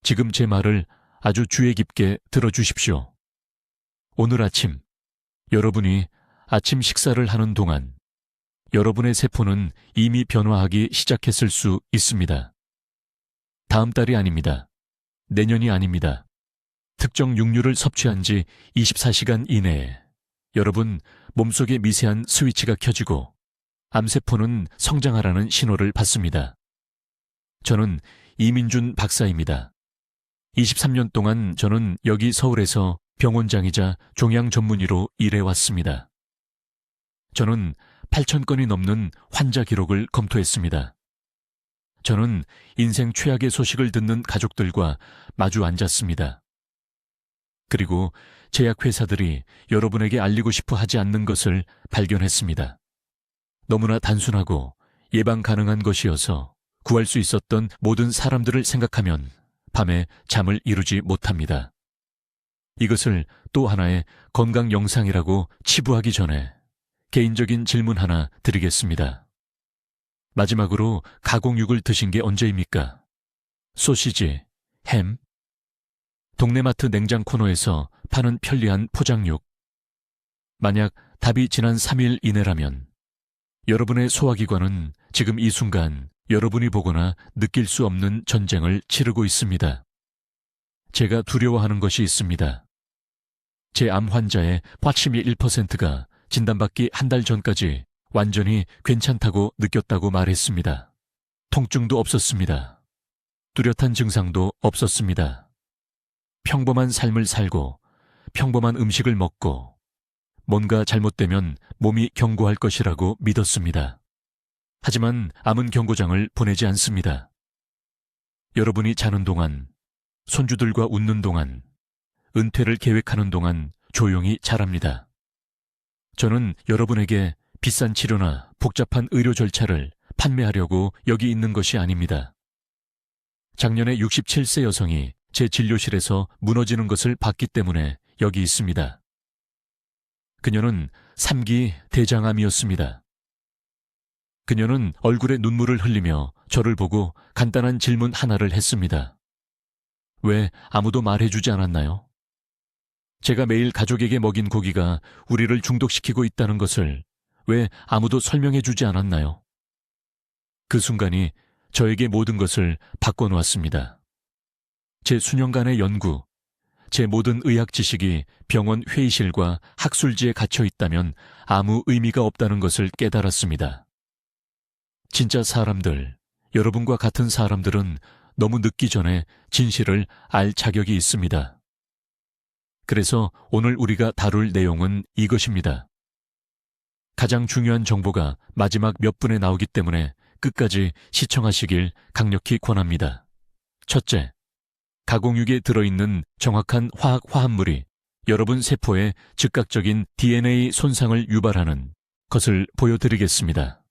지금 제 말을 아주 주의 깊게 들어주십시오. 오늘 아침, 여러분이 아침 식사를 하는 동안 여러분의 세포는 이미 변화하기 시작했을 수 있습니다. 다음 달이 아닙니다. 내년이 아닙니다. 특정 육류를 섭취한 지 24시간 이내에 여러분 몸속에 미세한 스위치가 켜지고 암세포는 성장하라는 신호를 받습니다. 저는 이민준 박사입니다. 23년 동안 저는 여기 서울에서 병원장이자 종양 전문의로 일해왔습니다. 저는 8,000건이 넘는 환자 기록을 검토했습니다. 저는 인생 최악의 소식을 듣는 가족들과 마주 앉았습니다. 그리고 제약회사들이 여러분에게 알리고 싶어 하지 않는 것을 발견했습니다. 너무나 단순하고 예방 가능한 것이어서 구할 수 있었던 모든 사람들을 생각하면 밤에 잠을 이루지 못합니다. 이것을 또 하나의 건강 영상이라고 치부하기 전에 개인적인 질문 하나 드리겠습니다. 마지막으로 가공육을 드신 게 언제입니까? 소시지, 햄, 동네마트 냉장 코너에서 파는 편리한 포장육. 만약 답이 지난 3일 이내라면 여러분의 소화기관은 지금 이 순간 여러분이 보거나 느낄 수 없는 전쟁을 치르고 있습니다. 제가 두려워하는 것이 있습니다. 제 암 환자의 81%가 진단받기 한 달 전까지 완전히 괜찮다고 느꼈다고 말했습니다. 통증도 없었습니다. 뚜렷한 증상도 없었습니다. 평범한 삶을 살고 평범한 음식을 먹고 뭔가 잘못되면 몸이 경고할 것이라고 믿었습니다. 하지만 암은 경고장을 보내지 않습니다. 여러분이 자는 동안, 손주들과 웃는 동안, 은퇴를 계획하는 동안 조용히 자랍니다. 저는 여러분에게 비싼 치료나 복잡한 의료 절차를 판매하려고 여기 있는 것이 아닙니다. 작년에 67세 여성이 제 진료실에서 무너지는 것을 봤기 때문에 여기 있습니다. 그녀는 3기 대장암이었습니다. 그녀는 얼굴에 눈물을 흘리며 저를 보고 간단한 질문 하나를 했습니다. 왜 아무도 말해주지 않았나요? 제가 매일 가족에게 먹인 고기가 우리를 중독시키고 있다는 것을 왜 아무도 설명해주지 않았나요? 그 순간이 저에게 모든 것을 바꿔놓았습니다. 제 수년간의 연구, 제 모든 의학 지식이 병원 회의실과 학술지에 갇혀 있다면 아무 의미가 없다는 것을 깨달았습니다. 진짜 사람들, 여러분과 같은 사람들은 너무 늦기 전에 진실을 알 자격이 있습니다. 그래서 오늘 우리가 다룰 내용은 이것입니다. 가장 중요한 정보가 마지막 몇 분에 나오기 때문에 끝까지 시청하시길 강력히 권합니다. 첫째, 가공육에 들어있는 정확한 화학 화합물이 여러분 세포에 즉각적인 DNA 손상을 유발하는 것을 보여드리겠습니다.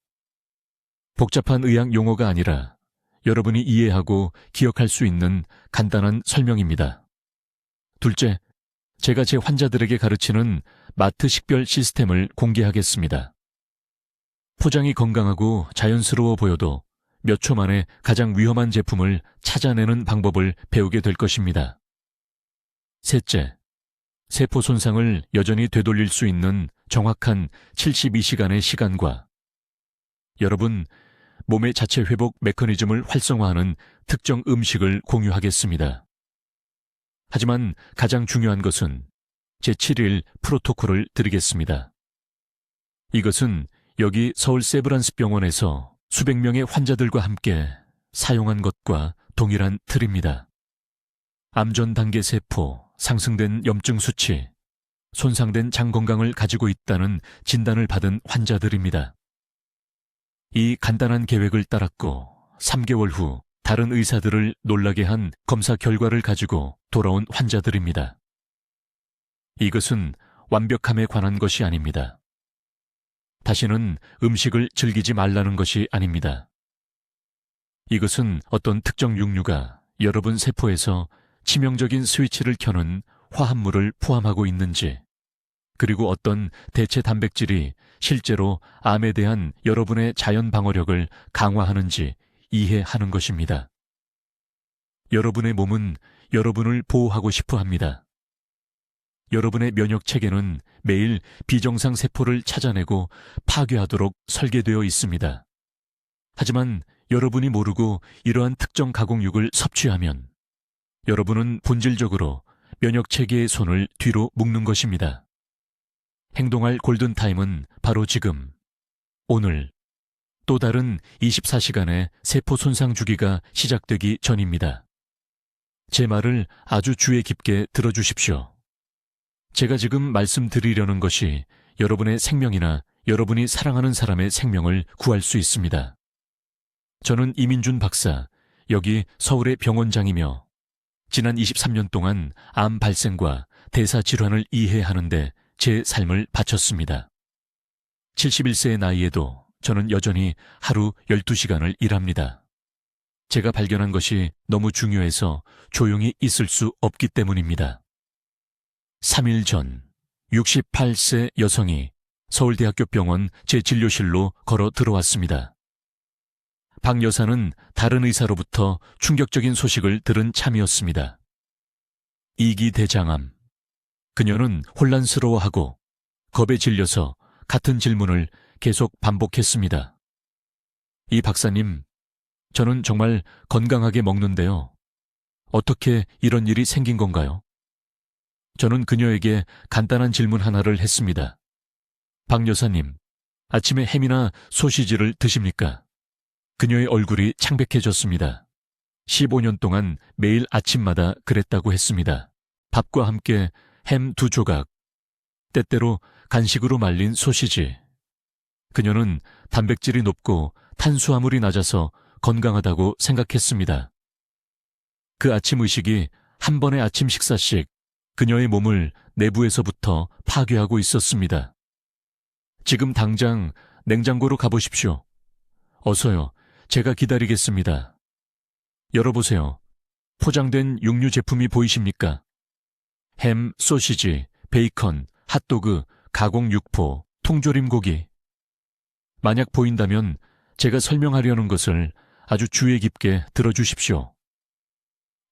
복잡한 의학 용어가 아니라 여러분이 이해하고 기억할 수 있는 간단한 설명입니다. 둘째, 제가 제 환자들에게 가르치는 마트 식별 시스템을 공개하겠습니다. 포장이 건강하고 자연스러워 보여도 몇 초 만에 가장 위험한 제품을 찾아내는 방법을 배우게 될 것입니다. 셋째, 세포 손상을 여전히 되돌릴 수 있는 정확한 72시간의 시간과 여러분 몸의 자체 회복 메커니즘을 활성화하는 특정 음식을 공유하겠습니다. 하지만 가장 중요한 것은 제7일 프로토콜을 드리겠습니다. 이것은 여기 서울 세브란스 병원에서 수백 명의 환자들과 함께 사용한 것과 동일한 틀입니다. 암 전 단계 세포, 상승된 염증 수치, 손상된 장 건강을 가지고 있다는 진단을 받은 환자들입니다. 이 간단한 계획을 따랐고 3개월 후 다른 의사들을 놀라게 한 검사 결과를 가지고 돌아온 환자들입니다. 이것은 완벽함에 관한 것이 아닙니다. 다시는 음식을 즐기지 말라는 것이 아닙니다. 이것은 어떤 특정 육류가 여러분 세포에서 치명적인 스위치를 켜는 화합물을 포함하고 있는지, 그리고 어떤 대체 단백질이 실제로 암에 대한 여러분의 자연 방어력을 강화하는지 이해하는 것입니다. 여러분의 몸은 여러분을 보호하고 싶어 합니다. 여러분의 면역 체계는 매일 비정상 세포를 찾아내고 파괴하도록 설계되어 있습니다. 하지만 여러분이 모르고 이러한 특정 가공육을 섭취하면 여러분은 본질적으로 면역 체계의 손을 뒤로 묶는 것입니다. 행동할 골든타임은 바로 지금, 오늘, 또 다른 24시간의 세포 손상 주기가 시작되기 전입니다. 제 말을 아주 주의 깊게 들어주십시오. 제가 지금 말씀드리려는 것이 여러분의 생명이나 여러분이 사랑하는 사람의 생명을 구할 수 있습니다. 저는 이민준 박사, 여기 서울의 병원장이며 지난 23년 동안 암 발생과 대사 질환을 이해하는데 제 삶을 바쳤습니다. 71세의 나이에도 저는 여전히 하루 12시간을 일합니다. 제가 발견한 것이 너무 중요해서 조용히 있을 수 없기 때문입니다. 3일 전 68세 여성이 서울대학교 병원 제 진료실로 걸어 들어왔습니다. 박 여사는 다른 의사로부터 충격적인 소식을 들은 참이었습니다. 2기 대장암. 그녀는 혼란스러워하고 겁에 질려서 같은 질문을 계속 반복했습니다. 이 박사님, 저는 정말 건강하게 먹는데요. 어떻게 이런 일이 생긴 건가요? 저는 그녀에게 간단한 질문 하나를 했습니다. 박 여사님, 아침에 햄이나 소시지를 드십니까? 그녀의 얼굴이 창백해졌습니다. 15년 동안 매일 아침마다 그랬다고 했습니다. 밥과 함께 햄 2조각, 때때로 간식으로 말린 소시지. 그녀는 단백질이 높고 탄수화물이 낮아서 건강하다고 생각했습니다. 그 아침 의식이 한 번의 아침 식사씩 그녀의 몸을 내부에서부터 파괴하고 있었습니다. 지금 당장 냉장고로 가보십시오. 어서요. 제가 기다리겠습니다. 열어보세요. 포장된 육류 제품이 보이십니까? 햄, 소시지, 베이컨, 핫도그, 가공 육포, 통조림 고기. 만약 보인다면 제가 설명하려는 것을 아주 주의 깊게 들어주십시오.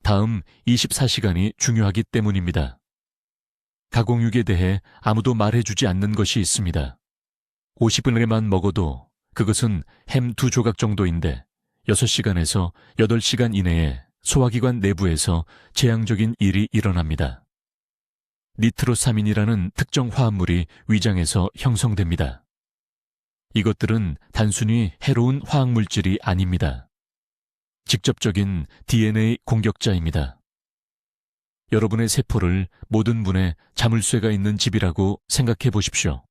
다음 24시간이 중요하기 때문입니다. 가공육에 대해 아무도 말해주지 않는 것이 있습니다. 50g만 먹어도 그것은 햄 2조각 정도인데 6시간에서 8시간 이내에 소화기관 내부에서 재앙적인 일이 일어납니다. 니트로사민이라는 특정 화합물이 위장에서 형성됩니다. 이것들은 단순히 해로운 화학물질이 아닙니다. 직접적인 DNA 공격자입니다. 여러분의 세포를 모든 분의 자물쇠가 있는 집이라고 생각해 보십시오.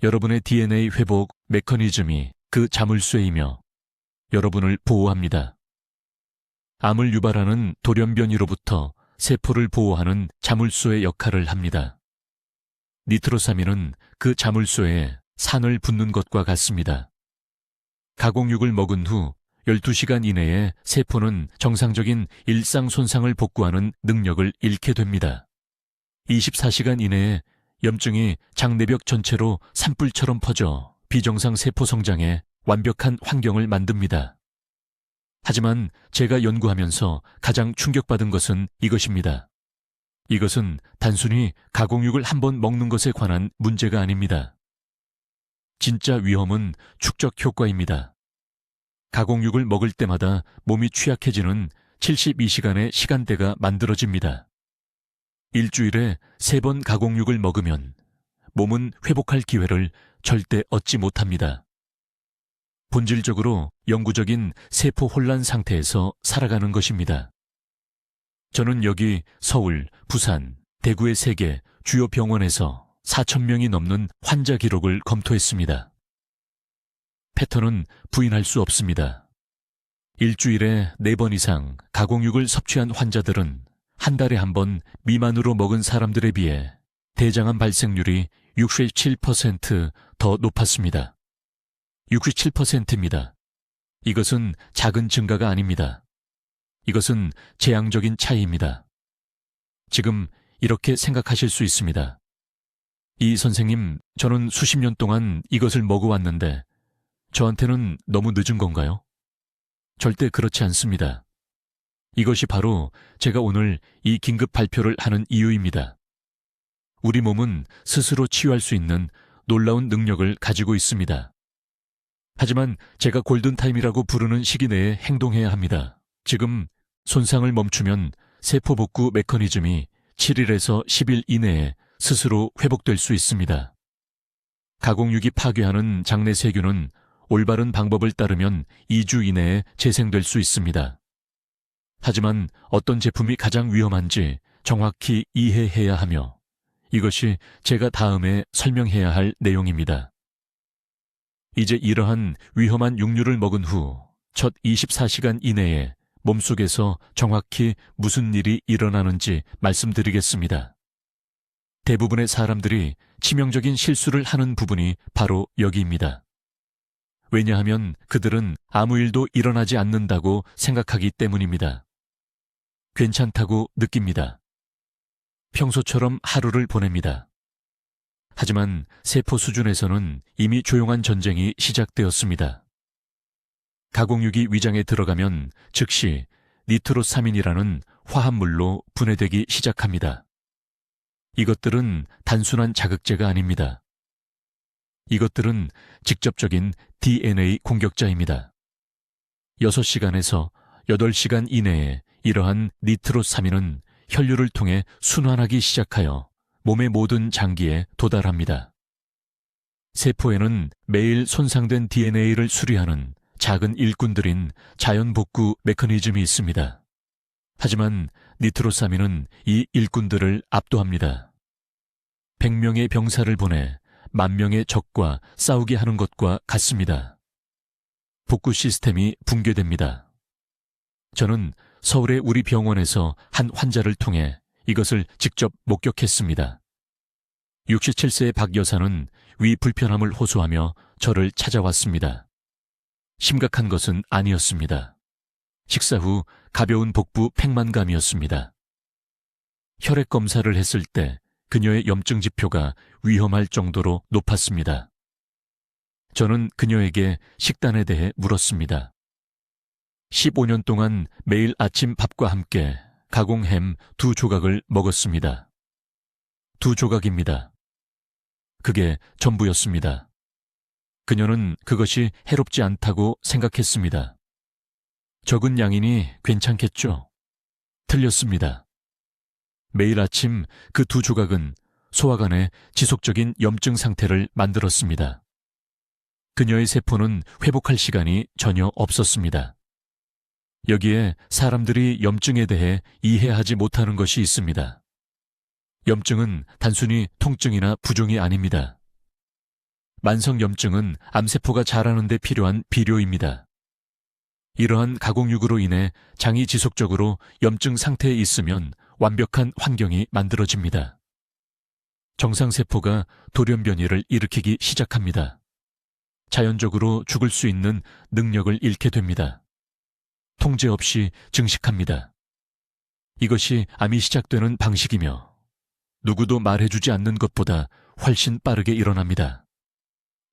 여러분의 DNA 회복 메커니즘이 그 자물쇠이며 여러분을 보호합니다. 암을 유발하는 돌연변이로부터 세포를 보호하는 자물쇠의 역할을 합니다. 니트로사민은 그 자물쇠에 산을 붓는 것과 같습니다. 가공육을 먹은 후 12시간 이내에 세포는 정상적인 일상 손상을 복구하는 능력을 잃게 됩니다. 24시간 이내에 염증이 장내벽 전체로 산불처럼 퍼져 비정상 세포 성장에 완벽한 환경을 만듭니다. 하지만 제가 연구하면서 가장 충격받은 것은 이것입니다. 이것은 단순히 가공육을 한번 먹는 것에 관한 문제가 아닙니다. 진짜 위험은 축적 효과입니다. 가공육을 먹을 때마다 몸이 취약해지는 72시간의 시간대가 만들어집니다. 일주일에 3번 가공육을 먹으면 몸은 회복할 기회를 절대 얻지 못합니다. 본질적으로 영구적인 세포 혼란 상태에서 살아가는 것입니다. 저는 여기 서울, 부산, 대구의 3개 주요 병원에서 4,000명이 넘는 환자 기록을 검토했습니다. 패턴은 부인할 수 없습니다. 일주일에 4번 이상 가공육을 섭취한 환자들은 한 달에 한 번 미만으로 먹은 사람들에 비해 대장암 발생률이 67% 높았습니다. 67%입니다. 이것은 작은 증가가 아닙니다. 이것은 재앙적인 차이입니다. 지금 이렇게 생각하실 수 있습니다. 이 선생님, 저는 수십 년 동안 이것을 먹어왔는데 저한테는 너무 늦은 건가요? 절대 그렇지 않습니다. 이것이 바로 제가 오늘 이 긴급 발표를 하는 이유입니다. 우리 몸은 스스로 치유할 수 있는 놀라운 능력을 가지고 있습니다. 하지만 제가 골든타임이라고 부르는 시기 내에 행동해야 합니다. 지금 손상을 멈추면 세포 복구 메커니즘이 7일에서 10일 이내에 스스로 회복될 수 있습니다. 가공육이 파괴하는 장내 세균은 올바른 방법을 따르면 2주 이내에 재생될 수 있습니다. 하지만 어떤 제품이 가장 위험한지 정확히 이해해야 하며 이것이 제가 다음에 설명해야 할 내용입니다. 이제 이러한 위험한 육류를 먹은 후 첫 24시간 이내에 몸속에서 정확히 무슨 일이 일어나는지 말씀드리겠습니다. 대부분의 사람들이 치명적인 실수를 하는 부분이 바로 여기입니다. 왜냐하면 그들은 아무 일도 일어나지 않는다고 생각하기 때문입니다. 괜찮다고 느낍니다. 평소처럼 하루를 보냅니다. 하지만 세포 수준에서는 이미 조용한 전쟁이 시작되었습니다. 가공육이 위장에 들어가면 즉시 니트로사민이라는 화합물로 분해되기 시작합니다. 이것들은 단순한 자극제가 아닙니다. 이것들은 직접적인 DNA 공격자입니다. 6시간에서 8시간 이내에 이러한 니트로사민은 혈류를 통해 순환하기 시작하여 몸의 모든 장기에 도달합니다. 세포에는 매일 손상된 DNA를 수리하는 작은 일꾼들인 자연복구 메커니즘이 있습니다. 하지만 니트로사민은 이 일꾼들을 압도합니다. 100명의 병사를 보내 10,000명의 적과 싸우게 하는 것과 같습니다. 복구 시스템이 붕괴됩니다. 저는 서울의 우리 병원에서 한 환자를 통해 이것을 직접 목격했습니다. 67세의 박 여사는 위 불편함을 호소하며 저를 찾아왔습니다. 심각한 것은 아니었습니다. 식사 후 가벼운 복부 팽만감이었습니다. 혈액 검사를 했을 때 그녀의 염증 지표가 위험할 정도로 높았습니다. 저는 그녀에게 식단에 대해 물었습니다. 15년 동안 매일 아침 밥과 함께 가공햄 2조각을 먹었습니다. 2조각입니다. 그게 전부였습니다. 그녀는 그것이 해롭지 않다고 생각했습니다. 적은 양이니 괜찮겠죠? 틀렸습니다. 매일 아침 그 2조각은 소화관에 지속적인 염증 상태를 만들었습니다. 그녀의 세포는 회복할 시간이 전혀 없었습니다. 여기에 사람들이 염증에 대해 이해하지 못하는 것이 있습니다. 염증은 단순히 통증이나 부종이 아닙니다. 만성염증은 암세포가 자라는 데 필요한 비료입니다. 이러한 가공육으로 인해 장이 지속적으로 염증 상태에 있으면 완벽한 환경이 만들어집니다. 정상세포가 돌연변이를 일으키기 시작합니다. 자연적으로 죽을 수 있는 능력을 잃게 됩니다. 통제 없이 증식합니다. 이것이 암이 시작되는 방식이며 누구도 말해주지 않는 것보다 훨씬 빠르게 일어납니다.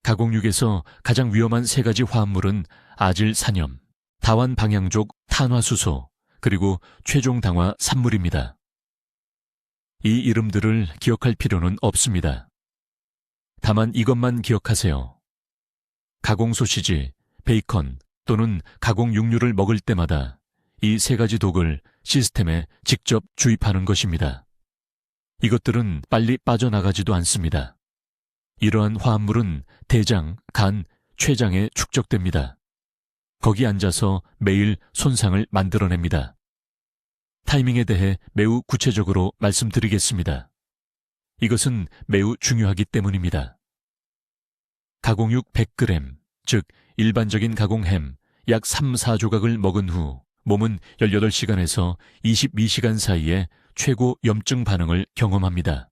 가공육에서 가장 위험한 3가지 화합물은 아질산염, 다완방향족 탄화수소, 그리고 최종당화 산물입니다. 이 이름들을 기억할 필요는 없습니다. 다만 이것만 기억하세요. 가공 소시지, 베이컨 또는 가공 육류를 먹을 때마다 이 3가지 독을 시스템에 직접 주입하는 것입니다. 이것들은 빨리 빠져나가지도 않습니다. 이러한 화합물은 대장, 간, 췌장에 축적됩니다. 거기 앉아서 매일 손상을 만들어냅니다. 타이밍에 대해 매우 구체적으로 말씀드리겠습니다. 이것은 매우 중요하기 때문입니다. 가공육 100g, 즉 일반적인 가공햄 약 3, 4조각을 먹은 후 몸은 18시간에서 22시간 사이에 최고 염증 반응을 경험합니다.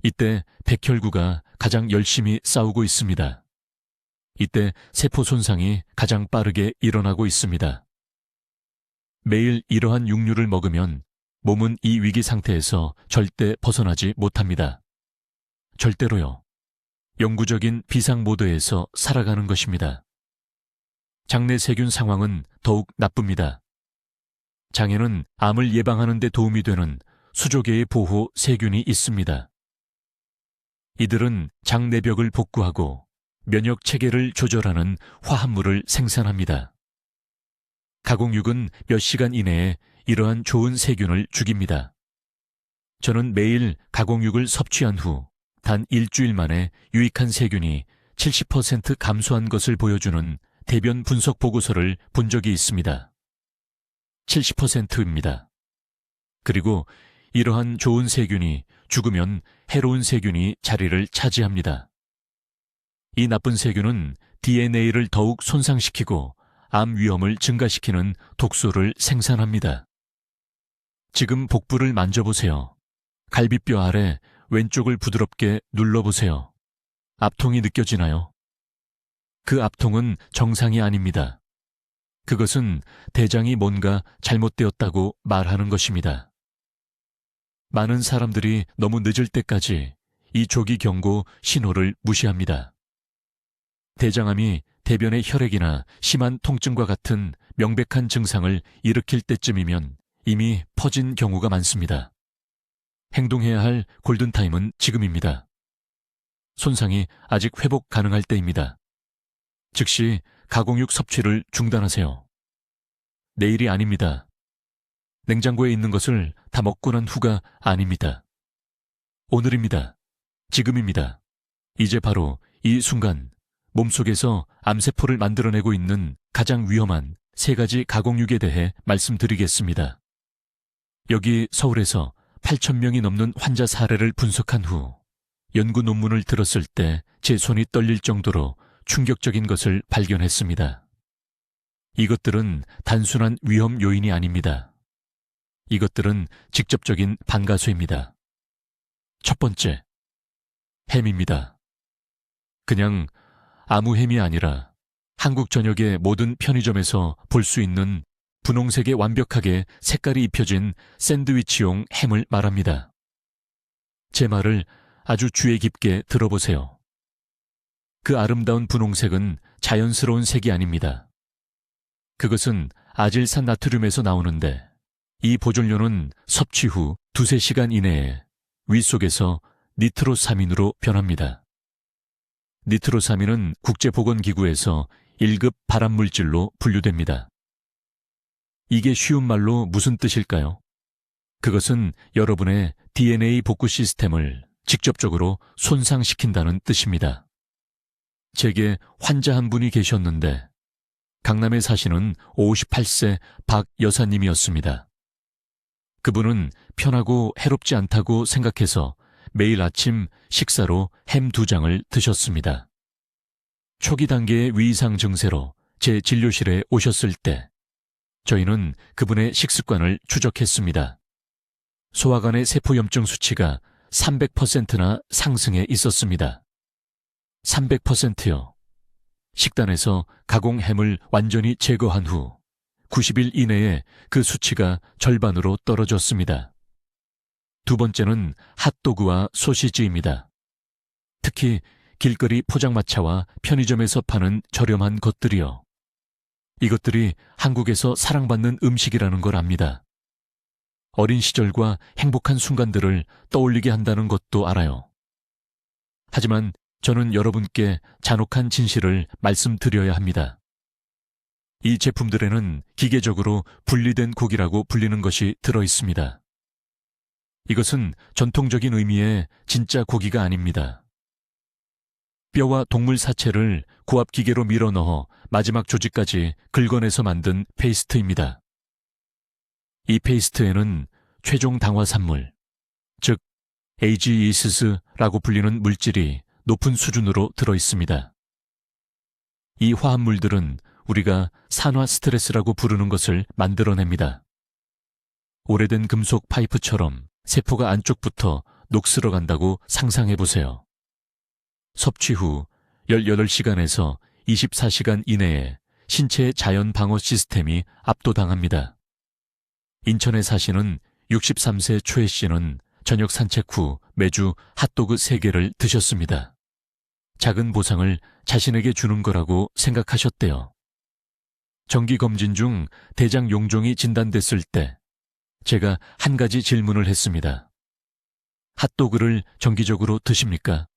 이때 백혈구가 가장 열심히 싸우고 있습니다. 이때 세포 손상이 가장 빠르게 일어나고 있습니다. 매일 이러한 육류를 먹으면 몸은 이 위기 상태에서 절대 벗어나지 못합니다. 절대로요. 영구적인 비상 모드에서 살아가는 것입니다. 장내 세균 상황은 더욱 나쁩니다. 장에는 암을 예방하는 데 도움이 되는 수조계의 보호 세균이 있습니다. 이들은 장 내벽을 복구하고 면역 체계를 조절하는 화합물을 생산합니다. 가공육은 몇 시간 이내에 이러한 좋은 세균을 죽입니다. 저는 매일 가공육을 섭취한 후 단 일주일 만에 유익한 세균이 70% 감소한 것을 보여주는 대변 분석 보고서를 본 적이 있습니다. 70%입니다. 그리고 이러한 좋은 세균이 죽으면 해로운 세균이 자리를 차지합니다. 이 나쁜 세균은 DNA를 더욱 손상시키고 암 위험을 증가시키는 독소를 생산합니다. 지금 복부를 만져보세요. 갈비뼈 아래 왼쪽을 부드럽게 눌러보세요. 압통이 느껴지나요? 그 압통은 정상이 아닙니다. 그것은 대장이 뭔가 잘못되었다고 말하는 것입니다. 많은 사람들이 너무 늦을 때까지 이 조기 경고 신호를 무시합니다. 대장암이 대변의 혈액이나 심한 통증과 같은 명백한 증상을 일으킬 때쯤이면 이미 퍼진 경우가 많습니다. 행동해야 할 골든타임은 지금입니다. 손상이 아직 회복 가능할 때입니다. 즉시 가공육 섭취를 중단하세요. 내일이 아닙니다. 냉장고에 있는 것을 다 먹고 난 후가 아닙니다. 오늘입니다. 지금입니다. 이제 바로 이 순간 몸속에서 암세포를 만들어내고 있는 가장 위험한 3가지 가공육에 대해 말씀드리겠습니다. 여기 서울에서 8,000명이 넘는 환자 사례를 분석한 후 연구 논문을 들었을 때 제 손이 떨릴 정도로 충격적인 것을 발견했습니다. 이것들은 단순한 위험 요인이 아닙니다. 이것들은 직접적인 반가수입니다. 첫 번째, 햄입니다. 그냥 아무 햄이 아니라 한국 전역의 모든 편의점에서 볼 수 있는 분홍색에 완벽하게 색깔이 입혀진 샌드위치용 햄을 말합니다. 제 말을 아주 주의 깊게 들어보세요. 그 아름다운 분홍색은 자연스러운 색이 아닙니다. 그것은 아질산 나트륨에서 나오는데 이 보존료는 섭취 후 2~3시간 이내에 위 속에서 니트로사민으로 변합니다. 니트로사민은 국제보건기구에서 1급 발암물질로 분류됩니다. 이게 쉬운 말로 무슨 뜻일까요? 그것은 여러분의 DNA 복구 시스템을 직접적으로 손상시킨다는 뜻입니다. 제게 환자 한 분이 계셨는데 강남에 사시는 58세 박 여사님이었습니다. 그분은 편하고 해롭지 않다고 생각해서 매일 아침 식사로 햄 2장을 드셨습니다. 초기 단계의 위이상 증세로 제 진료실에 오셨을 때 저희는 그분의 식습관을 추적했습니다. 소화관의 세포염증 수치가 300%나 상승해 있었습니다. 300%요. 식단에서 가공 햄을 완전히 제거한 후 90일 이내에 그 수치가 절반으로 떨어졌습니다. 두 번째는 핫도그와 소시지입니다. 특히 길거리 포장마차와 편의점에서 파는 저렴한 것들이요. 이것들이 한국에서 사랑받는 음식이라는 걸 압니다. 어린 시절과 행복한 순간들을 떠올리게 한다는 것도 알아요. 하지만 저는 여러분께 잔혹한 진실을 말씀드려야 합니다. 이 제품들에는 기계적으로 분리된 고기라고 불리는 것이 들어있습니다. 이것은 전통적인 의미의 진짜 고기가 아닙니다. 뼈와 동물 사체를 고압 기계로 밀어 넣어 마지막 조직까지 긁어내서 만든 페이스트입니다. 이 페이스트에는 최종 당화산물, 즉 AGEs라고 불리는 물질이 높은 수준으로 들어있습니다. 이 화합물들은 우리가 산화 스트레스라고 부르는 것을 만들어냅니다. 오래된 금속 파이프처럼 세포가 안쪽부터 녹슬어 간다고 상상해보세요. 섭취 후 18시간에서 24시간 이내에 신체의 자연 방어 시스템이 압도당합니다. 인천에 사시는 63세 초혜 씨는 저녁 산책 후 매주 핫도그 3개를 드셨습니다. 작은 보상을 자신에게 주는 거라고 생각하셨대요. 정기검진 중 대장 용종이 진단됐을 때 제가 한 가지 질문을 했습니다. 핫도그를 정기적으로 드십니까?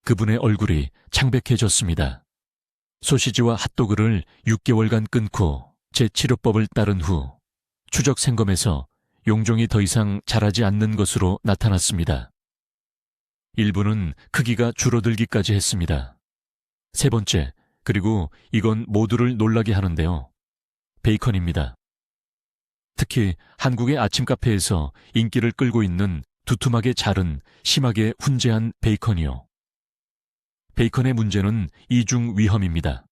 그분의 얼굴이 창백해졌습니다. 소시지와 핫도그를 6개월간 끊고 제 치료법을 따른 후 추적 생검에서 용종이 더 이상 자라지 않는 것으로 나타났습니다. 일부는 크기가 줄어들기까지 했습니다. 세 번째, 그리고 이건 모두를 놀라게 하는데요. 베이컨입니다. 특히 한국의 아침 카페에서 인기를 끌고 있는 두툼하게 자른, 심하게 훈제한 베이컨이요. 베이컨의 문제는 이중 위험입니다.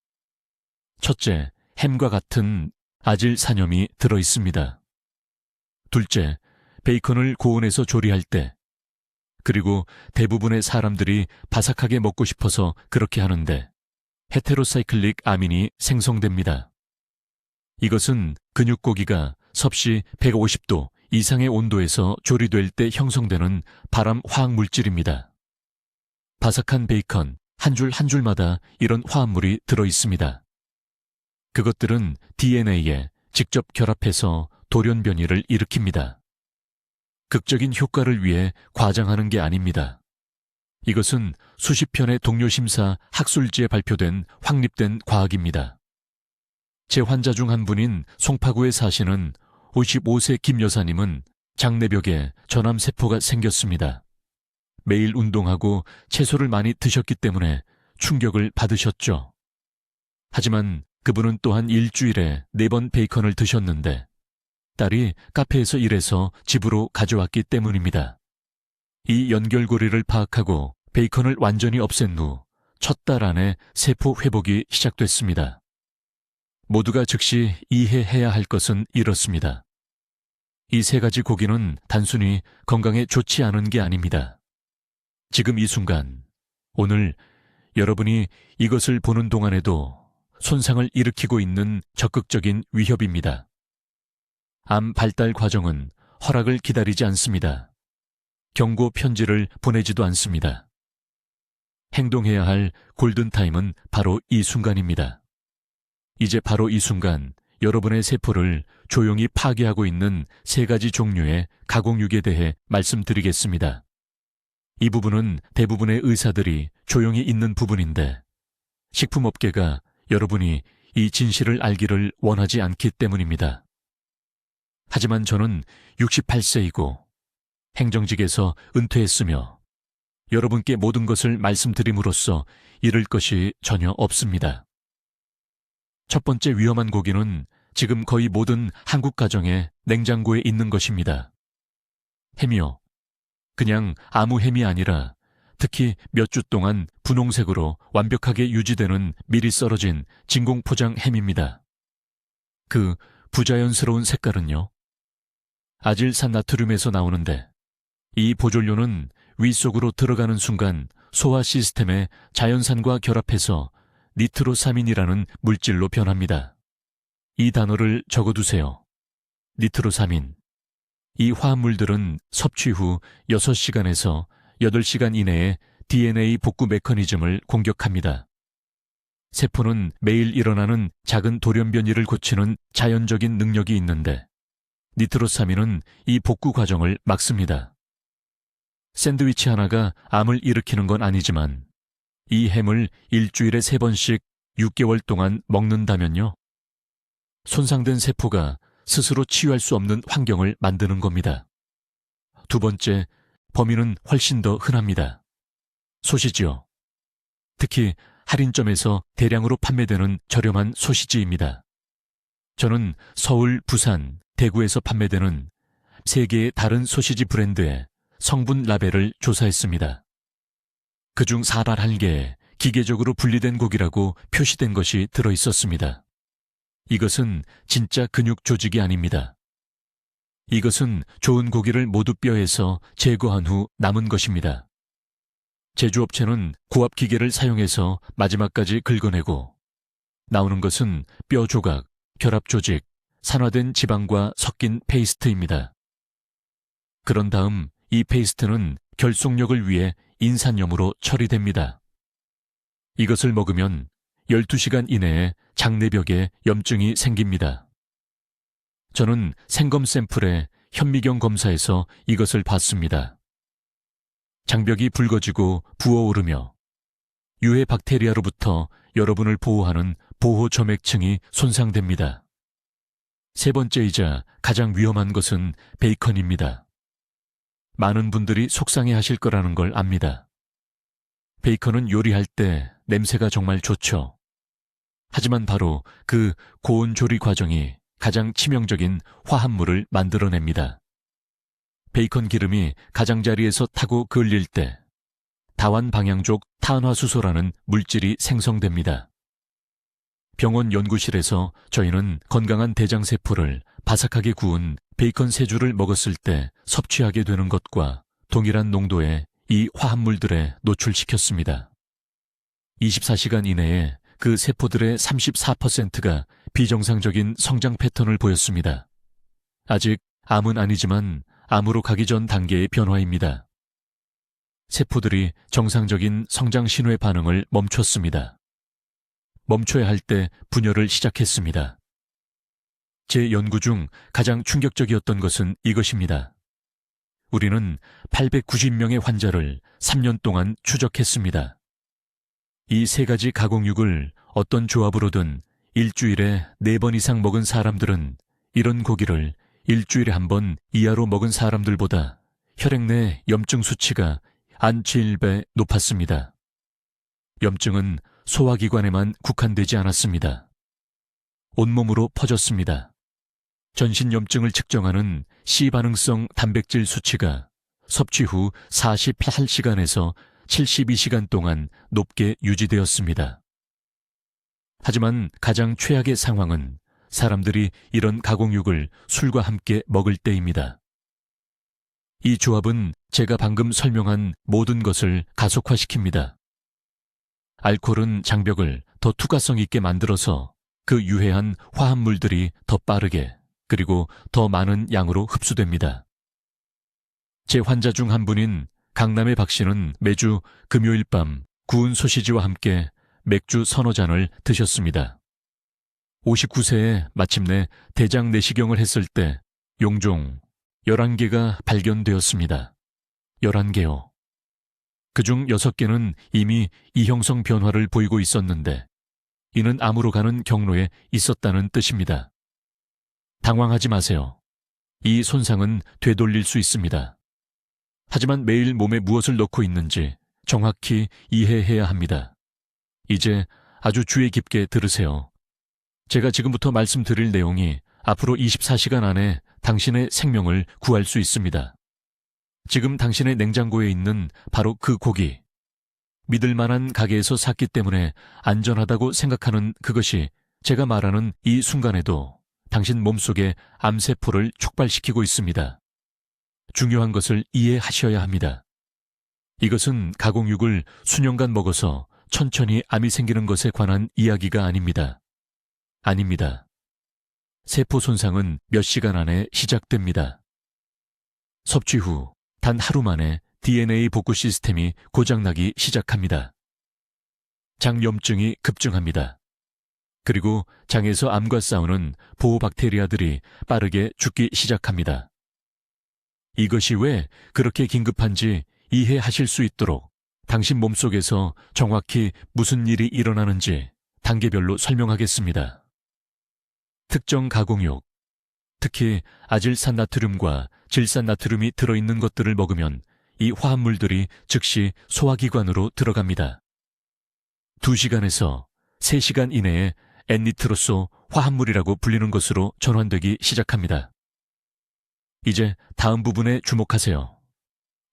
첫째, 햄과 같은 아질산염이 들어있습니다. 둘째, 베이컨을 고온에서 조리할 때, 그리고 대부분의 사람들이 바삭하게 먹고 싶어서 그렇게 하는데 헤테로사이클릭 아민이 생성됩니다. 이것은 근육고기가 섭씨 150도 이상의 온도에서 조리될 때 형성되는 발암 화학물질입니다. 바삭한 베이컨 한 줄 한 줄마다 이런 화합물이 들어 있습니다. 그것들은 DNA에 직접 결합해서 돌연변이를 일으킵니다. 극적인 효과를 위해 과장하는 게 아닙니다. 이것은 수십 편의 동료 심사 학술지에 발표된 확립된 과학입니다. 제 환자 중 한 분인 송파구에 사시는 55세 김 여사님은 장내벽에 전암세포가 생겼습니다. 매일 운동하고 채소를 많이 드셨기 때문에 충격을 받으셨죠. 하지만 그분은 또한 일주일에 4번 베이컨을 드셨는데 딸이 카페에서 일해서 집으로 가져왔기 때문입니다. 이 연결고리를 파악하고 베이컨을 완전히 없앤 후 첫 달 안에 세포 회복이 시작됐습니다. 모두가 즉시 이해해야 할 것은 이렇습니다. 이 세 가지 고기는 단순히 건강에 좋지 않은 게 아닙니다. 지금 이 순간, 오늘 여러분이 이것을 보는 동안에도 손상을 일으키고 있는 적극적인 위협입니다. 암 발달 과정은 허락을 기다리지 않습니다. 경고 편지를 보내지도 않습니다. 행동해야 할 골든타임은 바로 이 순간입니다. 이제 바로 이 순간 여러분의 세포를 조용히 파괴하고 있는 세 가지 종류의 가공육에 대해 말씀드리겠습니다. 이 부분은 대부분의 의사들이 조용히 있는 부분인데 식품업계가 여러분이 이 진실을 알기를 원하지 않기 때문입니다. 하지만 저는 68세이고 행정직에서 은퇴했으며 여러분께 모든 것을 말씀드림으로써 잃을 것이 전혀 없습니다. 첫 번째 위험한 고기는 지금 거의 모든 한국 가정의 냉장고에 있는 것입니다. 햄이요. 그냥 아무 햄이 아니라 특히 몇 주 동안 분홍색으로 완벽하게 유지되는 미리 썰어진 진공포장 햄입니다. 그 부자연스러운 색깔은요. 아질산나트륨에서 나오는데 이 보존료는 위 속으로 들어가는 순간 소화 시스템에 자연산과 결합해서 니트로사민이라는 물질로 변합니다. 이 단어를 적어두세요. 니트로사민. 이 화합물들은 섭취 후 6시간에서 8시간 이내에 DNA 복구 메커니즘을 공격합니다. 세포는 매일 일어나는 작은 돌연변이를 고치는 자연적인 능력이 있는데 니트로사민은 이 복구 과정을 막습니다. 샌드위치 하나가 암을 일으키는 건 아니지만 이 햄을 일주일에 3번씩 6개월 동안 먹는다면요. 손상된 세포가 스스로 치유할 수 없는 환경을 만드는 겁니다. 두 번째, 범위는 훨씬 더 흔합니다. 소시지요. 특히 할인점에서 대량으로 판매되는 저렴한 소시지입니다. 저는 서울, 부산, 대구에서 판매되는 3개의 다른 소시지 브랜드의 성분 라벨을 조사했습니다. 그중 4단계에 기계적으로 분리된 고기라고 표시된 것이 들어있었습니다. 이것은 진짜 근육 조직이 아닙니다. 이것은 좋은 고기를 모두 뼈에서 제거한 후 남은 것입니다. 제조업체는 고압 기계를 사용해서 마지막까지 긁어내고 나오는 것은 뼈 조각, 결합 조직, 산화된 지방과 섞인 페이스트입니다. 그런 다음 이 페이스트는 결속력을 위해 인산염으로 처리됩니다. 이것을 먹으면 12시간 이내에 장내벽에 염증이 생깁니다. 저는 생검 샘플에 현미경 검사에서 이것을 봤습니다. 장벽이 붉어지고 부어오르며 유해 박테리아로부터 여러분을 보호하는 보호 점액층이 손상됩니다. 세 번째이자 가장 위험한 것은 베이컨입니다. 많은 분들이 속상해 하실 거라는 걸 압니다. 베이컨은 요리할 때 냄새가 정말 좋죠. 하지만 바로 그 고온 조리 과정이 가장 치명적인 화합물을 만들어냅니다. 베이컨 기름이 가장자리에서 타고 그을릴 때 다완 방향족 탄화수소라는 물질이 생성됩니다. 병원 연구실에서 저희는 건강한 대장세포를 바삭하게 구운 베이컨 세 줄을 먹었을 때 섭취하게 되는 것과 동일한 농도의 이 화합물들에 노출시켰습니다. 24시간 이내에 그 세포들의 34%가 비정상적인 성장 패턴을 보였습니다. 아직 암은 아니지만 암으로 가기 전 단계의 변화입니다. 세포들이 정상적인 성장 신호의 반응을 멈췄습니다. 멈춰야 할 때 분열을 시작했습니다. 제 연구 중 가장 충격적이었던 것은 이것입니다. 우리는 890명의 환자를 3년 동안 추적했습니다. 이 세 가지 가공육을 어떤 조합으로든 일주일에 4번 이상 먹은 사람들은 이런 고기를 일주일에 한 번 이하로 먹은 사람들보다 혈액 내 염증 수치가 안 7배 높았습니다. 염증은 소화기관에만 국한되지 않았습니다. 온몸으로 퍼졌습니다. 전신 염증을 측정하는 C반응성 단백질 수치가 섭취 후 48시간에서 72시간 동안 높게 유지되었습니다. 하지만 가장 최악의 상황은 사람들이 이런 가공육을 술과 함께 먹을 때입니다. 이 조합은 제가 방금 설명한 모든 것을 가속화시킵니다. 알코올은 장벽을 더 투과성 있게 만들어서 그 유해한 화합물들이 더 빠르게 그리고 더 많은 양으로 흡수됩니다. 제 환자 중 한 분인 강남의 박 씨는 매주 금요일 밤 구운 소시지와 함께 맥주 서너 잔을 드셨습니다. 59세에 마침내 대장 내시경을 했을 때 용종 11개가 발견되었습니다. 11개요. 그중 6개는 이미 이형성 변화를 보이고 있었는데 이는 암으로 가는 경로에 있었다는 뜻입니다. 당황하지 마세요. 이 손상은 되돌릴 수 있습니다. 하지만 매일 몸에 무엇을 넣고 있는지 정확히 이해해야 합니다. 이제 아주 주의 깊게 들으세요. 제가 지금부터 말씀드릴 내용이 앞으로 24시간 안에 당신의 생명을 구할 수 있습니다. 지금 당신의 냉장고에 있는 바로 그 고기. 믿을 만한 가게에서 샀기 때문에 안전하다고 생각하는 그것이 제가 말하는 이 순간에도 당신 몸속에 암세포를 촉발시키고 있습니다. 중요한 것을 이해하셔야 합니다. 이것은 가공육을 수년간 먹어서 천천히 암이 생기는 것에 관한 이야기가 아닙니다. 아닙니다. 세포 손상은 몇 시간 안에 시작됩니다. 섭취 후 단 하루 만에 DNA 복구 시스템이 고장나기 시작합니다. 장염증이 급증합니다. 그리고 장에서 암과 싸우는 보호 박테리아들이 빠르게 죽기 시작합니다. 이것이 왜 그렇게 긴급한지 이해하실 수 있도록 당신 몸속에서 정확히 무슨 일이 일어나는지 단계별로 설명하겠습니다. 특정 가공육, 특히 아질산나트륨과 질산나트륨이 들어있는 것들을 먹으면 이 화합물들이 즉시 소화기관으로 들어갑니다. 2시간에서 3시간 이내에 N니트로소 화합물이라고 불리는 것으로 전환되기 시작합니다. 이제 다음 부분에 주목하세요.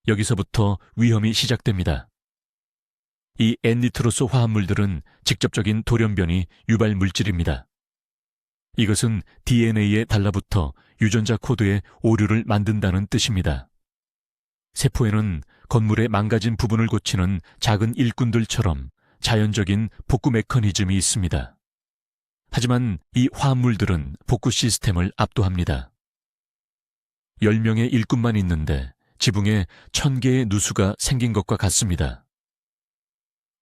여기서부터 위험이 시작됩니다. 이 N니트로소 화합물들은 직접적인 돌연변이 유발 물질입니다. 이것은 DNA에 달라붙어 유전자 코드의 오류를 만든다는 뜻입니다. 세포에는 건물의 망가진 부분을 고치는 작은 일꾼들처럼 자연적인 복구 메커니즘이 있습니다. 하지만 이 화합물들은 복구 시스템을 압도합니다. 10명의 일꾼만 있는데 지붕에 1000개의 누수가 생긴 것과 같습니다.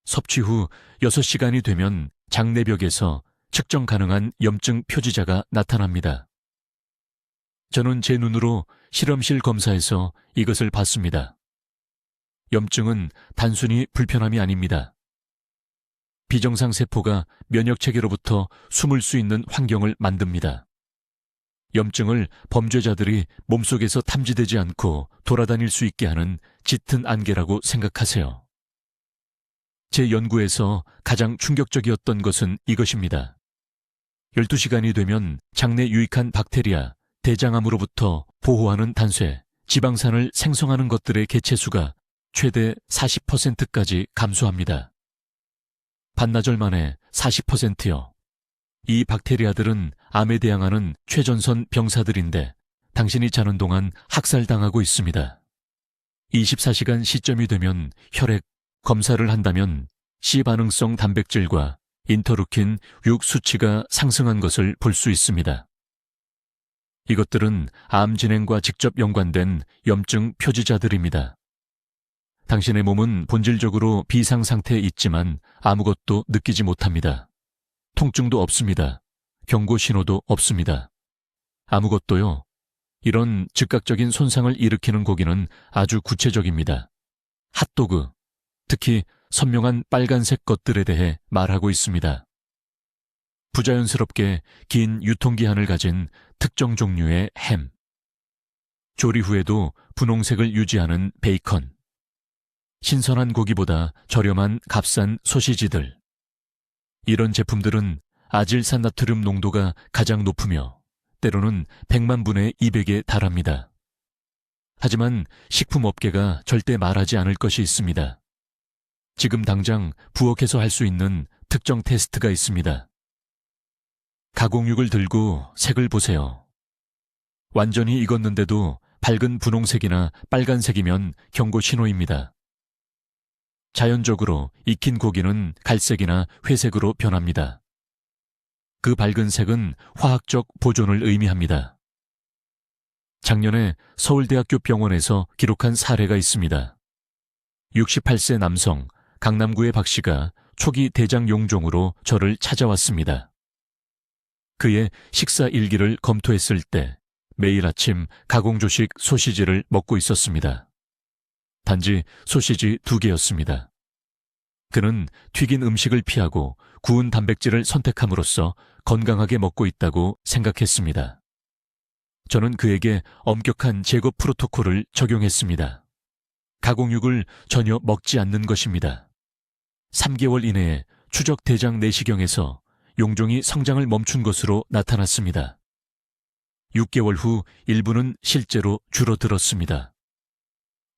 섭취 후 6시간이 되면 장내벽에서 측정 가능한 염증 표지자가 나타납니다. 저는 제 눈으로 실험실 검사에서 이것을 봤습니다. 염증은 단순히 불편함이 아닙니다. 비정상 세포가 면역체계로부터 숨을 수 있는 환경을 만듭니다. 염증을 범죄자들이 몸속에서 탐지되지 않고 돌아다닐 수 있게 하는 짙은 안개라고 생각하세요. 제 연구에서 가장 충격적이었던 것은 이것입니다. 12시간이 되면 장내 유익한 박테리아, 대장암으로부터 보호하는 단쇠, 지방산을 생성하는 것들의 개체수가 최대 40%까지 감소합니다. 반나절 만에 40%요. 이 박테리아들은 암에 대항하는 최전선 병사들인데 당신이 자는 동안 학살당하고 있습니다. 24시간 시점이 되면 혈액 검사를 한다면 C반응성 단백질과 인터루킨 6 수치가 상승한 것을 볼 수 있습니다. 이것들은 암 진행과 직접 연관된 염증 표지자들입니다. 당신의 몸은 본질적으로 비상 상태에 있지만 아무것도 느끼지 못합니다. 통증도 없습니다. 경고 신호도 없습니다. 아무것도요. 이런 즉각적인 손상을 일으키는 고기는 아주 구체적입니다. 핫도그, 특히 선명한 빨간색 것들에 대해 말하고 있습니다. 부자연스럽게 긴 유통기한을 가진 특정 종류의 햄, 조리 후에도 분홍색을 유지하는 베이컨, 신선한 고기보다 저렴한 값싼 소시지들. 이런 제품들은 아질산나트륨 농도가 가장 높으며 때로는 100만 분의 200에 달합니다. 하지만 식품업계가 절대 말하지 않을 것이 있습니다. 지금 당장 부엌에서 할 수 있는 특정 테스트가 있습니다. 가공육을 들고 색을 보세요. 완전히 익었는데도 밝은 분홍색이나 빨간색이면 경고 신호입니다. 자연적으로 익힌 고기는 갈색이나 회색으로 변합니다. 그 밝은 색은 화학적 보존을 의미합니다. 작년에 서울대학교 병원에서 기록한 사례가 있습니다. 68세 남성 강남구의 박 씨가 초기 대장 용종으로 저를 찾아왔습니다. 그의 식사 일기를 검토했을 때 매일 아침 가공조식 소시지를 먹고 있었습니다. 단지 소시지 2개였습니다. 그는 튀긴 음식을 피하고 구운 단백질을 선택함으로써 건강하게 먹고 있다고 생각했습니다. 저는 그에게 엄격한 제거 프로토콜을 적용했습니다. 가공육을 전혀 먹지 않는 것입니다. 3개월 이내에 추적 대장 내시경에서 용종이 성장을 멈춘 것으로 나타났습니다. 6개월 후 일부는 실제로 줄어들었습니다.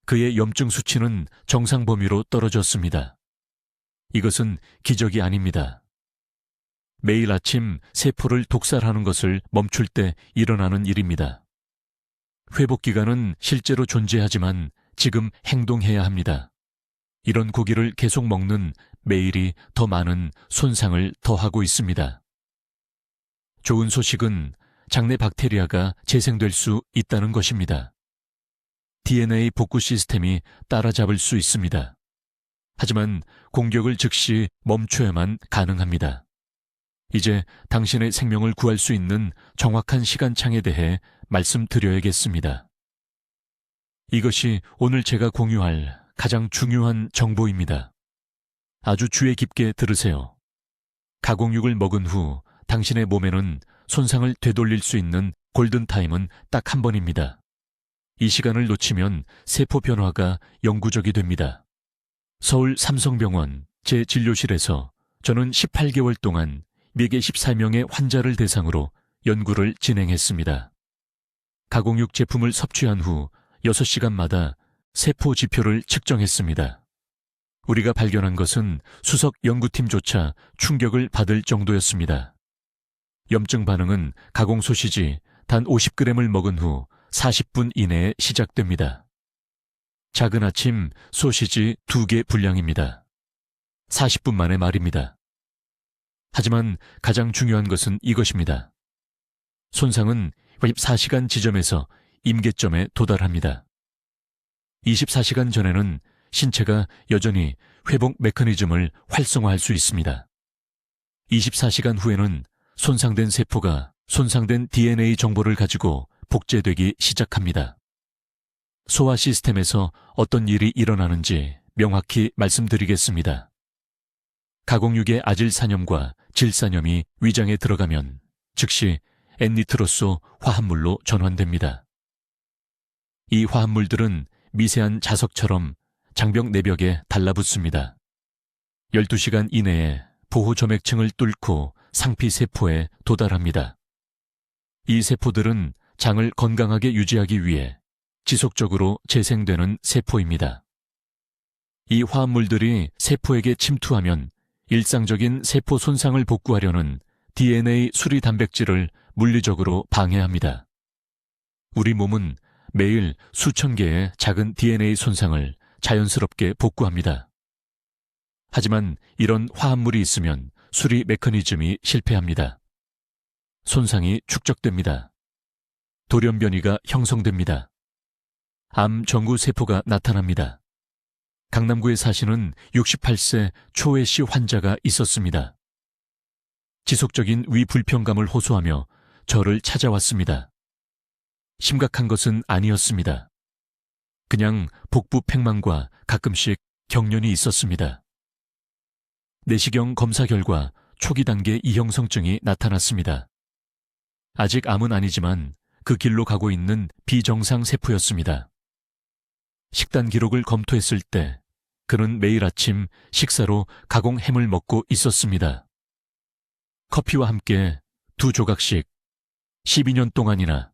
그의 염증 수치는 정상 범위로 떨어졌습니다. 이것은 기적이 아닙니다. 매일 아침 세포를 독살하는 것을 멈출 때 일어나는 일입니다. 회복 기간은 실제로 존재하지만 지금 행동해야 합니다. 이런 고기를 계속 먹는 매일이 더 많은 손상을 더하고 있습니다. 좋은 소식은 장내 박테리아가 재생될 수 있다는 것입니다. DNA 복구 시스템이 따라잡을 수 있습니다. 하지만 공격을 즉시 멈춰야만 가능합니다. 이제 당신의 생명을 구할 수 있는 정확한 시간창에 대해 말씀드려야겠습니다. 이것이 오늘 제가 공유할 가장 중요한 정보입니다. 아주 주의 깊게 들으세요. 가공육을 먹은 후 당신의 몸에는 손상을 되돌릴 수 있는 골든타임은 딱 한 번입니다. 이 시간을 놓치면 세포 변화가 영구적이 됩니다. 서울 삼성병원 제 진료실에서 저는 18개월 동안 114명의 환자를 대상으로 연구를 진행했습니다. 가공육 제품을 섭취한 후 6시간마다 세포 지표를 측정했습니다. 우리가 발견한 것은 수석 연구팀조차 충격을 받을 정도였습니다. 염증 반응은 가공 소시지 단 50g을 먹은 후 40분 이내에 시작됩니다. 작은 아침 소시지 2개 분량입니다. 40분 만의 말입니다. 하지만 가장 중요한 것은 이것입니다. 손상은 24시간 지점에서 임계점에 도달합니다. 24시간 전에는 신체가 여전히 회복 메커니즘을 활성화할 수 있습니다. 24시간 후에는 손상된 세포가 손상된 DNA 정보를 가지고 복제되기 시작합니다. 소화 시스템에서 어떤 일이 일어나는지 명확히 말씀드리겠습니다. 가공육의 아질산염과 질산염이 위장에 들어가면 즉시 N니트로소 화합물로 전환됩니다. 이 화합물들은 미세한 자석처럼 장벽 내벽에 달라붙습니다. 12시간 이내에 보호점액층을 뚫고 상피세포에 도달합니다. 이 세포들은 장을 건강하게 유지하기 위해 지속적으로 재생되는 세포입니다. 이 화합물들이 세포에게 침투하면 일상적인 세포 손상을 복구하려는 DNA 수리 단백질을 물리적으로 방해합니다. 우리 몸은 매일 수천 개의 작은 DNA 손상을 자연스럽게 복구합니다. 하지만 이런 화합물이 있으면 수리 메커니즘이 실패합니다. 손상이 축적됩니다. 돌연변이가 형성됩니다. 암 정구 세포가 나타납니다. 강남구에 사시는 68세 초애 씨 환자가 있었습니다. 지속적인 위 불편감을 호소하며 저를 찾아왔습니다. 심각한 것은 아니었습니다. 그냥 복부 팽만과 가끔씩 경련이 있었습니다. 내시경 검사 결과 초기 단계 이형성증이 나타났습니다. 아직 암은 아니지만 그 길로 가고 있는 비정상 세포였습니다. 식단 기록을 검토했을 때 그는 매일 아침 식사로 가공 햄을 먹고 있었습니다. 커피와 함께 2조각씩 12년 동안이나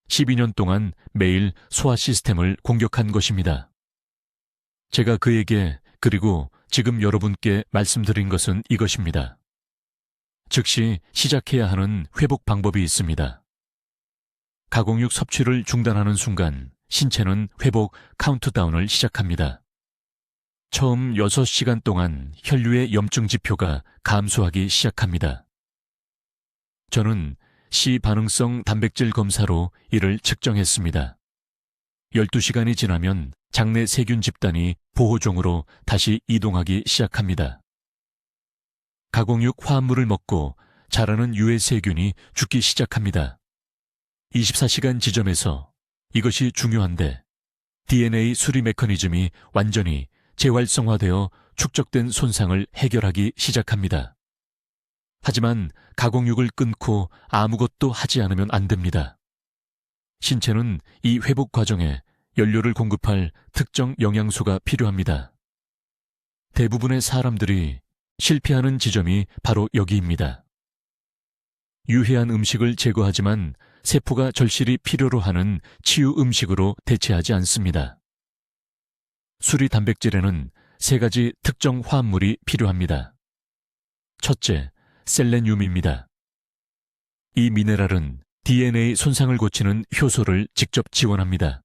12년 동안 매일 소화 시스템을 공격한 것입니다. 제가 그에게 그리고 지금 여러분께 말씀드린 것은 이것입니다. 즉시 시작해야 하는 회복 방법이 있습니다. 가공육 섭취를 중단하는 순간 신체는 회복 카운트다운을 시작합니다. 처음 6시간 동안 혈류의 염증 지표가 감소하기 시작합니다. 저는 C 반응성 단백질 검사로 이를 측정했습니다. 12시간이 지나면 장내 세균 집단이 보호종으로 다시 이동하기 시작합니다. 가공육 화합물을 먹고 자라는 유해 세균이 죽기 시작합니다. 24시간 지점에서 이것이 중요한데 DNA 수리 메커니즘이 완전히 재활성화되어 축적된 손상을 해결하기 시작합니다. 하지만 가공육을 끊고 아무것도 하지 않으면 안 됩니다. 신체는 이 회복 과정에 연료를 공급할 특정 영양소가 필요합니다. 대부분의 사람들이 실패하는 지점이 바로 여기입니다. 유해한 음식을 제거하지만 세포가 절실히 필요로 하는 치유 음식으로 대체하지 않습니다. 수리 단백질에는 3가지 특정 화합물이 필요합니다. 첫째, 셀레늄입니다. 이 미네랄은 DNA 손상을 고치는 효소를 직접 지원합니다.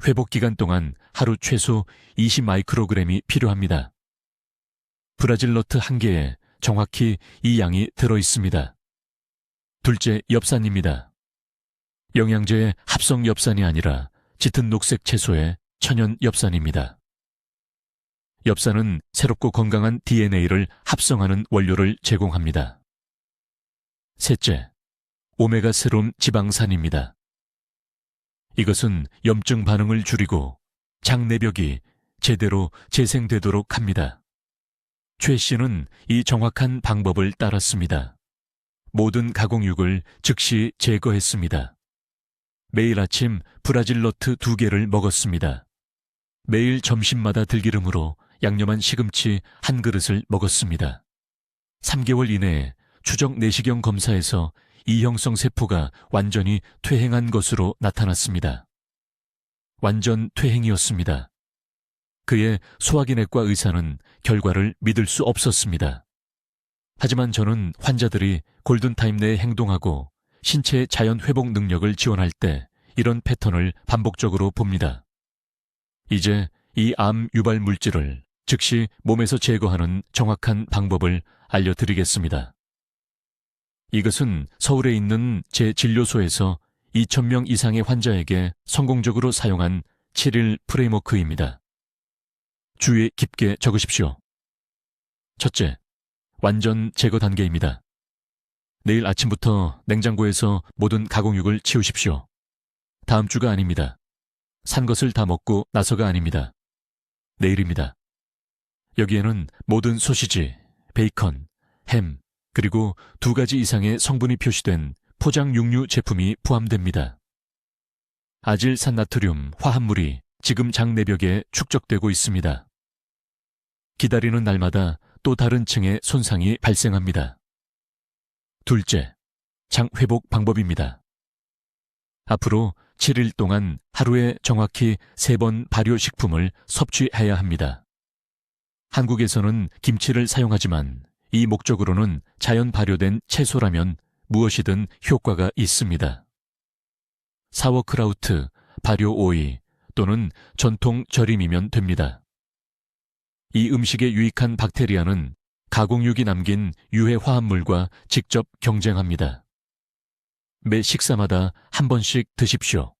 회복 기간 동안 하루 최소 20마이크로그램이 필요합니다. 브라질 너트 1개에 정확히 이 양이 들어있습니다. 둘째, 엽산입니다. 영양제의 합성 엽산이 아니라 짙은 녹색 채소의 천연 엽산입니다. 엽산은 새롭고 건강한 DNA를 합성하는 원료를 제공합니다. 셋째, 오메가3 지방산입니다. 이것은 염증 반응을 줄이고 장 내벽이 제대로 재생되도록 합니다. 최 씨는 이 정확한 방법을 따랐습니다. 모든 가공육을 즉시 제거했습니다. 매일 아침 브라질 너트 2개를 먹었습니다. 매일 점심마다 들기름으로 양념한 시금치 1그릇을 먹었습니다. 3개월 이내에 추적 내시경 검사에서 이형성 세포가 완전히 퇴행한 것으로 나타났습니다. 완전 퇴행이었습니다. 그의 소화기내과 의사는 결과를 믿을 수 없었습니다. 하지만 저는 환자들이 골든타임 내에 행동하고 신체의 자연 회복 능력을 지원할 때 이런 패턴을 반복적으로 봅니다. 이제 이 암 유발 물질을 즉시 몸에서 제거하는 정확한 방법을 알려드리겠습니다. 이것은 서울에 있는 제 진료소에서 2,000명 이상의 환자에게 성공적으로 사용한 7일 프레임워크입니다. 주의에 깊게 적으십시오. 첫째, 완전 제거 단계입니다. 내일 아침부터 냉장고에서 모든 가공육을 치우십시오. 다음 주가 아닙니다. 산 것을 다 먹고 나서가 아닙니다. 내일입니다. 여기에는 모든 소시지, 베이컨, 햄, 그리고 2가지 이상의 성분이 표시된 포장 육류 제품이 포함됩니다. 아질산나트륨 화합물이 지금 장 내벽에 축적되고 있습니다. 기다리는 날마다 또 다른 층의 손상이 발생합니다. 둘째, 장 회복 방법입니다. 앞으로 7일 동안 하루에 정확히 3번 발효식품을 섭취해야 합니다. 한국에서는 김치를 사용하지만 이 목적으로는 자연 발효된 채소라면 무엇이든 효과가 있습니다. 사워크라우트, 발효 오이 또는 전통 절임이면 됩니다. 이 음식에 유익한 박테리아는 가공육이 남긴 유해 화합물과 직접 경쟁합니다. 매 식사마다 한 번씩 드십시오.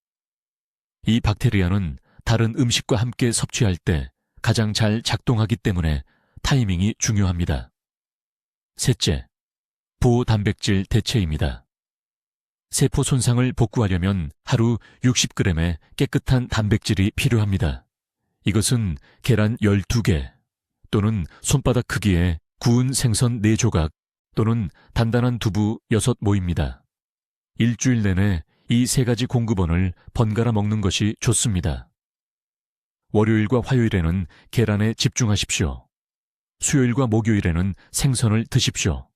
이 박테리아는 다른 음식과 함께 섭취할 때 가장 잘 작동하기 때문에 타이밍이 중요합니다. 셋째, 보호단백질 대체입니다. 세포 손상을 복구하려면 하루 60g의 깨끗한 단백질이 필요합니다. 이것은 계란 12개 또는 손바닥 크기의 구운 생선 4조각 또는 단단한 두부 6모입니다. 일주일 내내 이 3가지 공급원을 번갈아 먹는 것이 좋습니다. 월요일과 화요일에는 계란에 집중하십시오. 수요일과 목요일에는 생선을 드십시오.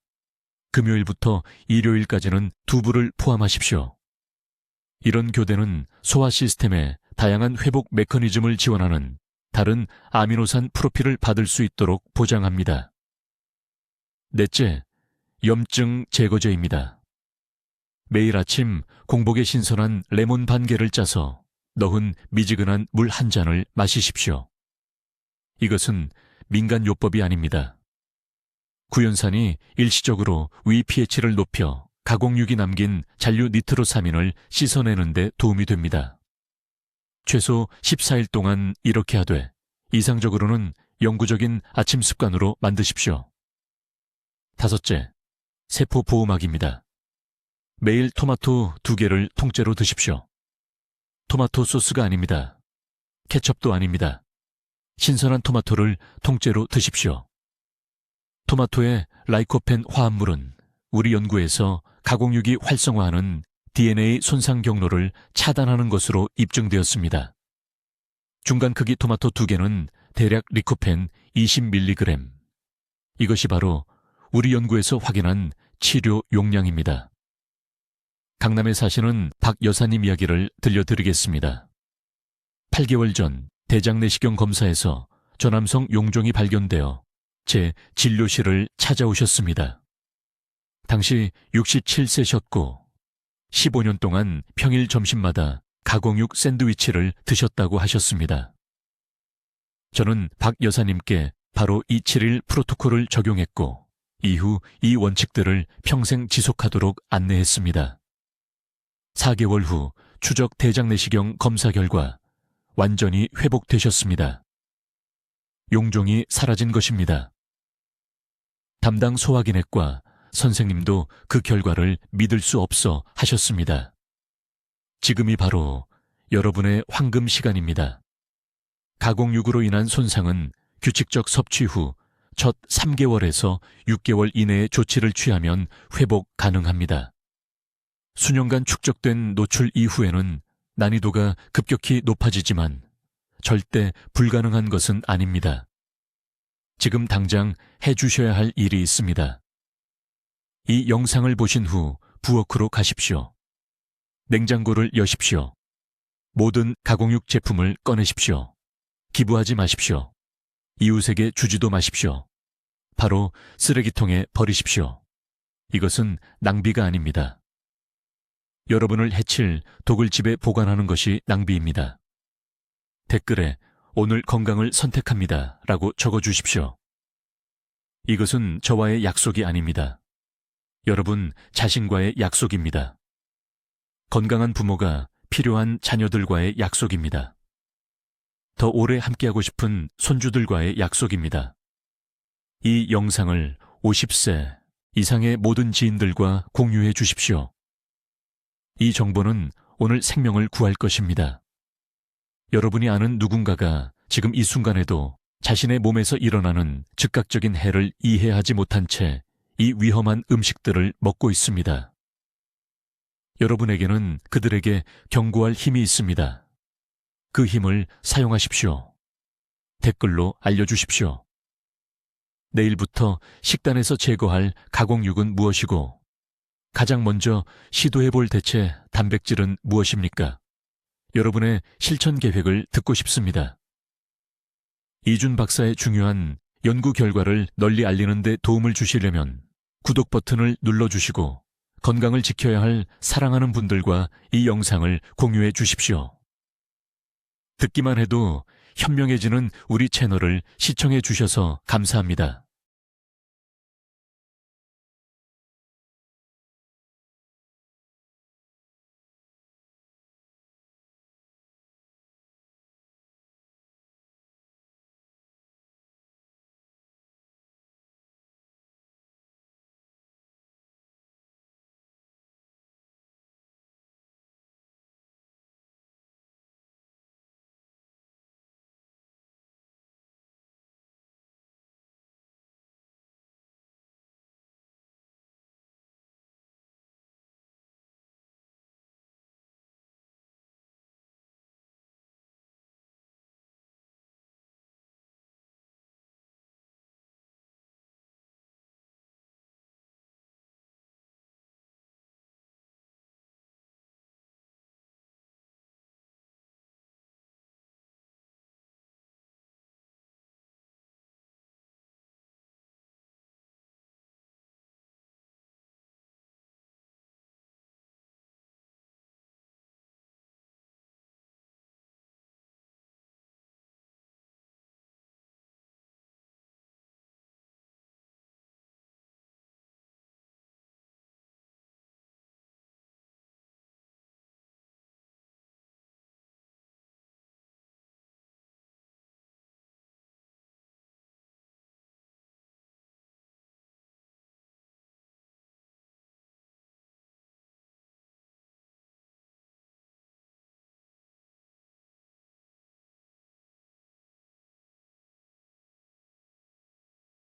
금요일부터 일요일까지는 두부를 포함하십시오. 이런 교대는 소화 시스템의 다양한 회복 메커니즘을 지원하는 다른 아미노산 프로필을 받을 수 있도록 보장합니다. 넷째, 염증 제거제입니다. 매일 아침 공복에 신선한 레몬 반 개를 짜서 넣은 미지근한 물 한 잔을 마시십시오. 이것은 민간요법이 아닙니다. 구연산이 일시적으로 위 pH를 높여 가공육이 남긴 잔류 니트로사민을 씻어내는 데 도움이 됩니다. 최소 14일 동안 이렇게 하되 이상적으로는 영구적인 아침 습관으로 만드십시오. 다섯째, 세포 보호막입니다. 매일 토마토 2개를 통째로 드십시오. 토마토 소스가 아닙니다. 케첩도 아닙니다. 신선한 토마토를 통째로 드십시오. 토마토의 라이코펜 화합물은 우리 연구에서 가공육이 활성화하는 DNA 손상 경로를 차단하는 것으로 입증되었습니다. 중간 크기 토마토 2개는 대략 리코펜 20mg. 이것이 바로 우리 연구에서 확인한 치료 용량입니다. 강남에 사시는 박 여사님 이야기를 들려드리겠습니다. 8개월 전 대장 내시경 검사에서 저남성 용종이 발견되어 제 진료실을 찾아오셨습니다. 당시 67세셨고 15년 동안 평일 점심마다 가공육 샌드위치를 드셨다고 하셨습니다. 저는 박 여사님께 바로 이 7일 프로토콜을 적용했고 이후 이 원칙들을 평생 지속하도록 안내했습니다. 4개월 후 추적 대장 내시경 검사 결과 완전히 회복되셨습니다. 용종이 사라진 것입니다. 담당 소화기내과 선생님도 그 결과를 믿을 수 없어 하셨습니다. 지금이 바로 여러분의 황금 시간입니다. 가공육으로 인한 손상은 규칙적 섭취 후 첫 3개월에서 6개월 이내에 조치를 취하면 회복 가능합니다. 수년간 축적된 노출 이후에는 난이도가 급격히 높아지지만 절대 불가능한 것은 아닙니다. 지금 당장 해주셔야 할 일이 있습니다. 이 영상을 보신 후 부엌으로 가십시오. 냉장고를 여십시오. 모든 가공육 제품을 꺼내십시오. 기부하지 마십시오. 이웃에게 주지도 마십시오. 바로 쓰레기통에 버리십시오. 이것은 낭비가 아닙니다. 여러분을 해칠 독을 집에 보관하는 것이 낭비입니다. 댓글에 오늘 건강을 선택합니다 라고 적어주십시오. 이것은 저와의 약속이 아닙니다. 여러분 자신과의 약속입니다. 건강한 부모가 필요한 자녀들과의 약속입니다. 더 오래 함께하고 싶은 손주들과의 약속입니다. 이 영상을 50세 이상의 모든 지인들과 공유해 주십시오. 이 정보는 오늘 생명을 구할 것입니다. 여러분이 아는 누군가가 지금 이 순간에도 자신의 몸에서 일어나는 즉각적인 해를 이해하지 못한 채 이 위험한 음식들을 먹고 있습니다. 여러분에게는 그들에게 경고할 힘이 있습니다. 그 힘을 사용하십시오. 댓글로 알려주십시오. 내일부터 식단에서 제거할 가공육은 무엇이고 가장 먼저 시도해볼 대체 단백질은 무엇입니까? 여러분의 실천 계획을 듣고 싶습니다. 이준 박사의 중요한 연구 결과를 널리 알리는 데 도움을 주시려면 구독 버튼을 눌러주시고 건강을 지켜야 할 사랑하는 분들과 이 영상을 공유해 주십시오. 듣기만 해도 현명해지는 우리 채널을 시청해 주셔서 감사합니다.